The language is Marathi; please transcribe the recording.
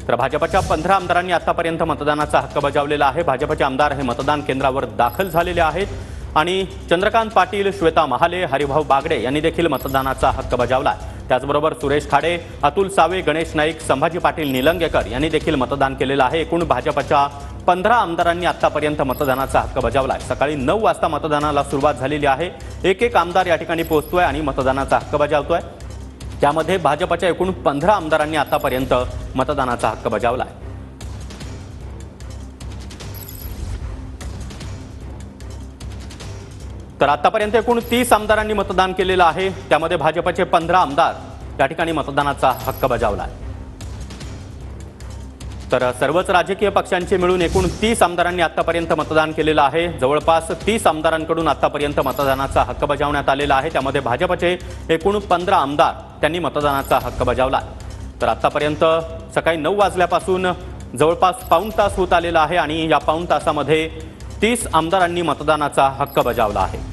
तर भाजपच्या 15 आमदारांनी आतापर्यंत मतदानाचा हक्क बजावलेला आहे। भाजपचे आमदार हे मतदान केंद्रावर दाखल झालेले आहेत आणि चंद्रकांत पाटील, श्वेता महाले, हरिभाऊ बागडे यांनी देखील मतदानाचा हक्क बजावला। त्याचबरोबर सुरेश खाडे, अतुल सावे, गणेश नाईक, संभाजी पाटील निलंगेकर यांनी देखील मतदान केलेलं आहे। एकूण भाजपच्या 15 आमदारांनी आतापर्यंत मतदानाचा हक्क बजावला आहे। सकाळी 9 वाजता मतदानाला सुरुवात झालेली आहे। एक आमदार या ठिकाणी पोहोचतोय आणि मतदानाचा हक्क बजावतोय। त्यामध्ये भाजपच्या एकूण 15 आमदारांनी आतापर्यंत मतदानाचा हक्क बजावला आहे। तर आतापर्यंत एकूण 30 आमदारांनी मतदान केलेलं आहे। त्यामध्ये भाजपचे 15 आमदार या ठिकाणी मतदानाचा हक्क बजावला आहे। तर सर्वच राजकीय पक्षांचे मिळून एकूण 30 आमदारांनी आतापर्यंत मतदान केलेलं आहे। जवळपास 30 आमदारांकडून आतापर्यंत मतदानाचा हक्क बजावण्यात आलेला आहे। त्यामध्ये भाजपचे एकूण 15 आमदार त्यांनी मतदानाचा हक्क बजावला। तर आतापर्यंत सकाळी 9 वाजल्यापासून जवळपास पाऊण तास होत आलेला आहे आणि या पाऊण तासामध्ये 30 आमदारांनी मतदानाचा हक्क बजावला आहे।